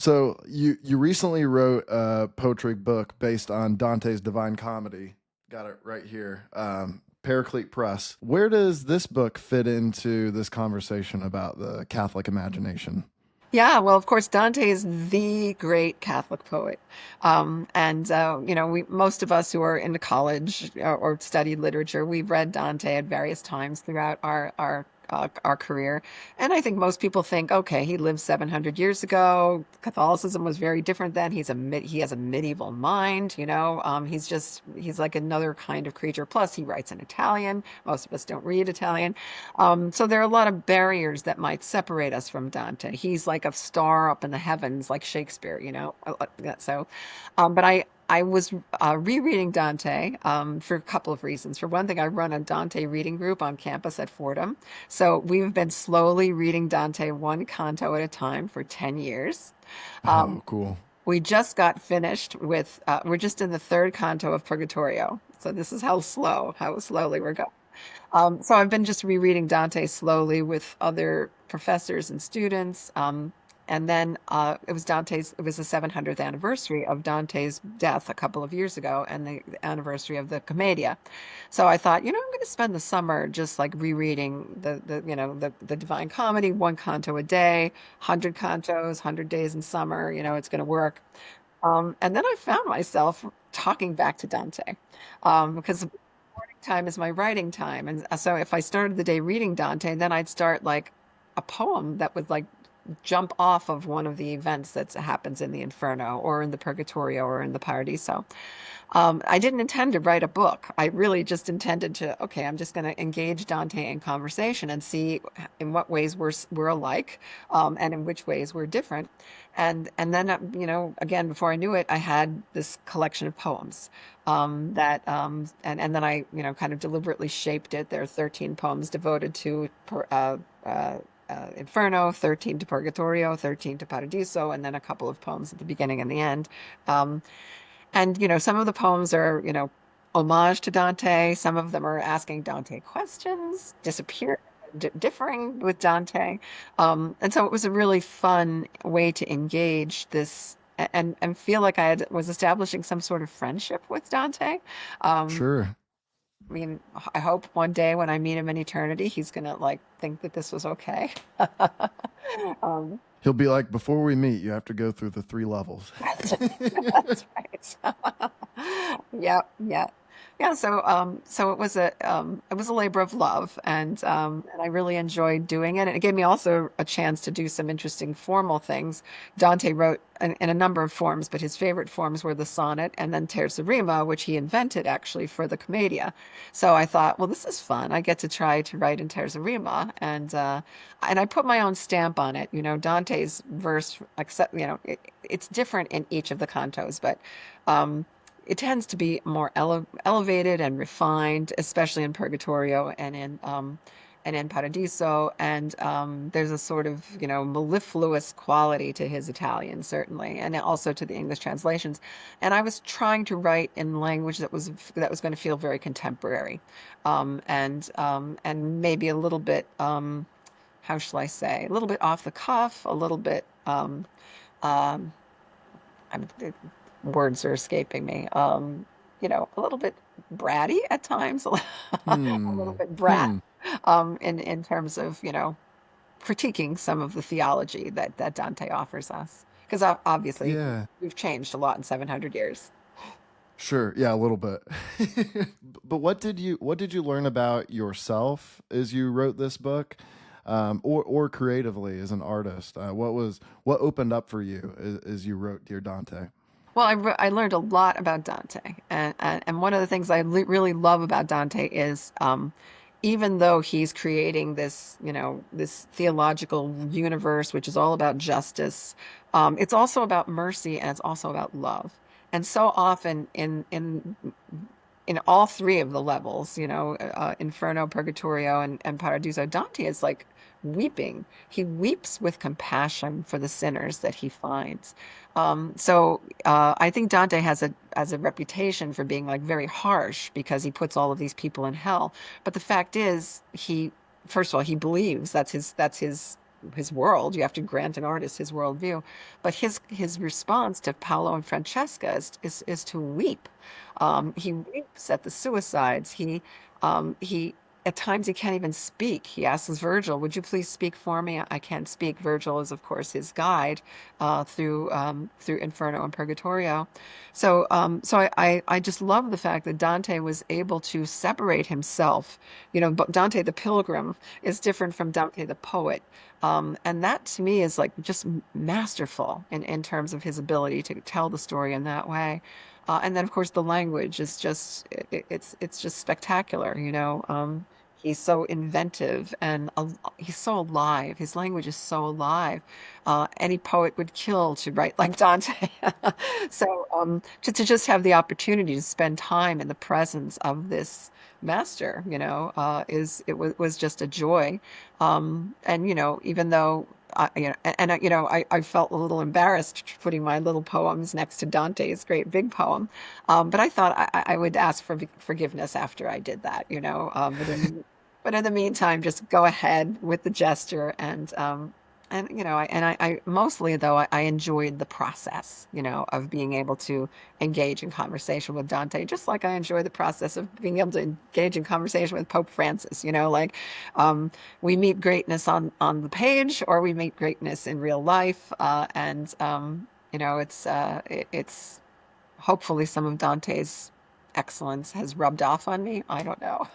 So you recently wrote a poetry book based on Dante's Divine Comedy. Got it right here. Paraclete Press. Where does this book fit into this conversation about the Catholic imagination? Yeah, well, of course, Dante is the great Catholic poet. And we most of us who are into college or studied literature, we've read Dante at various times throughout our career. And I think most people think, okay, he lived 700 years ago. Catholicism was very different then. He has a medieval mind, you know. He's like another kind of creature. Plus, he writes in Italian. Most of us don't read Italian. So there are a lot of barriers that might separate us from Dante. He's like a star up in the heavens, like Shakespeare, you know. But I was rereading Dante for a couple of reasons. For one thing, I run a Dante reading group on campus at Fordham, so we've been slowly reading Dante one canto at a time for 10 years. Um, Oh, cool. we just got finished with, we're just in the third canto of Purgatorio. So this is how slowly we're going. So I've been just rereading Dante slowly with other professors and students. And then it was the 700th anniversary of Dante's death a couple of years ago and the anniversary of the Commedia. So I thought, I'm going to spend the summer just like rereading the Divine Comedy, one canto a day, 100 cantos, 100 days in summer, it's going to work. And then I found myself talking back to Dante because time is my writing time. And so if I started the day reading Dante, then I'd start like a poem that would like jump off of one of the events that happens in the Inferno or in the Purgatorio or in the Paradiso. I didn't intend to write a book. I really just intended to, okay, I'm just going to engage Dante in conversation and see in what ways we're alike, and in which ways we're different. And then, again, before I knew it, I had this collection of poems and then I, kind of deliberately shaped it. There are 13 poems devoted to Inferno, 13 to Purgatorio, 13 to Paradiso, and then a couple of poems at the beginning and the end. Um, and, some of the poems are, homage to Dante. Some of them are asking Dante questions, differing with Dante. And so it was a really fun way to engage this and feel like was establishing some sort of friendship with Dante. Um, Sure. I mean, I hope one day when I meet him in eternity, he's gonna like think that this was okay. Um, He'll be like, before we meet, you have to go through the three levels. That's right. Yeah, yeah. Yeah, so it was a labor of love and I really enjoyed doing it. And it gave me also a chance to do some interesting formal things. Dante wrote in a number of forms, but his favorite forms were the sonnet and then terza rima, which he invented actually for the Commedia. So I thought, well, this is fun. I get to try to write in terza rima and I put my own stamp on it. Dante's verse, except, it's different in each of the cantos, but um, it tends to be more elevated and refined, especially in Purgatorio and in Paradiso. And there's a sort of, mellifluous quality to his Italian, certainly, and also to the English translations. And I was trying to write in language that was going to feel very contemporary, and maybe a little bit. How shall I say, a little bit off the cuff, a little bit, um, I'm, words are escaping me, a little bit bratty at times, a little Hmm. bit brat, Hmm. in terms of, critiquing some of the theology that Dante offers us. Because obviously Yeah. we've changed a lot in 700 years. Sure. Yeah, a little bit. But what did you learn about yourself as you wrote this book, or creatively as an artist? What opened up for you as you wrote Dear Dante? Well, I learned a lot about Dante, and one of the things I really love about Dante is, even though he's creating this, this theological universe, which is all about justice, it's also about mercy and it's also about love. And so often in all three of the levels, Inferno, Purgatorio, and Paradiso, Dante is like weeping. He weeps with compassion for the sinners that he finds. I think Dante has a reputation for being like very harsh because he puts all of these people in hell. But the fact is, first of all, he believes that's his his world. You have to grant an artist his worldview. But his response to Paolo and Francesca is to weep. He weeps at the suicides. He at times he can't even speak. He asks Virgil, "Would you please speak for me? I can't speak." Virgil is, of course, his guide through Inferno and Purgatorio. So I just love the fact that Dante was able to separate himself. But Dante the Pilgrim is different from Dante the poet. And that to me is like just masterful in terms of his ability to tell the story in that way. And then of course the language is just it's just spectacular. He's so inventive and he's so alive. His language is so alive. Any poet would kill to write like Dante. So to just have the opportunity to spend time in the presence of this master, was just a joy. And even though I felt a little embarrassed putting my little poems next to Dante's great big poem, but I thought I would ask for forgiveness after I did that. But in the meantime, just go ahead with the gesture and I mostly though I enjoyed the process, of being able to engage in conversation with Dante, just like I enjoy the process of being able to engage in conversation with Pope Francis. Like um, we meet greatness on the page, or we meet greatness in real life, and it's hopefully some of Dante's excellence has rubbed off on me. I don't know.